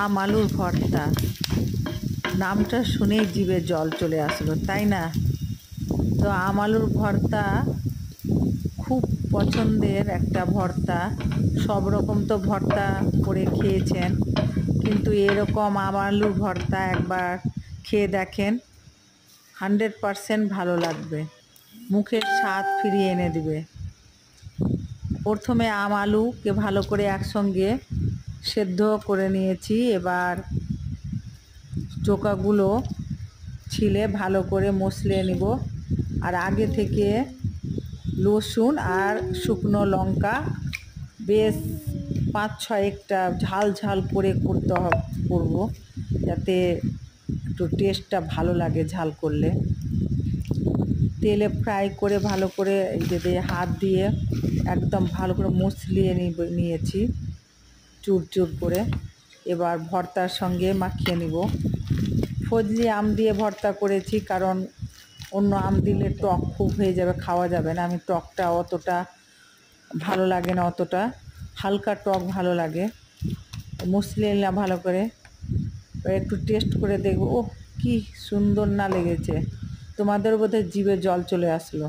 আম আলুর ভর্তা, নামটা শুনেই জিভে জল চলে আসলো, তাই না? তো আম আলুর ভর্তা খুব পছন্দের একটা ভর্তা। সব রকম তো ভর্তা করে খেয়েছেন, কিন্তু এরকম আম আলুর ভর্তা একবার খেয়ে দেখেন, 100% ভালো লাগবে, মুখের স্বাদ ফিরিয়ে এনে দিবে। প্রথমে আম আলুকে ভালো করে একসঙ্গে সেদ্ধ করে নিয়েছি। এবার চোকাগুলো ছিলে ভালো করে মসলে নিব। আর আগে থেকে রসুন আর শুকনো লঙ্কা বেশ 5-6টা ঝাল ঝাল করে করবো, যাতে একটু টেস্টটা ভালো লাগে ঝাল করলে। তেলে ফ্রাই করে ভালো করে এই যে হাত দিয়ে একদম ভালো করে মসলিয়ে নিয়েছি চুর চুর করে। এবার ভর্তার সঙ্গে মাখিয়ে নিব। ফজলি আম দিয়ে ভর্তা করেছি, কারণ অন্য আম দিলে টক খুব হয়ে যাবে, খাওয়া যাবে না। আমি টকটা অতটা ভালো লাগে না, অতটা হালকা টক ভালো লাগে। মসলিয়ে নিলাম ভালো করে। একটু টেস্ট করে দেখবো, ওহ কি সুন্দর না লেগেছে! তোমাদের বোধহয় জিভে জল চলে আসলো।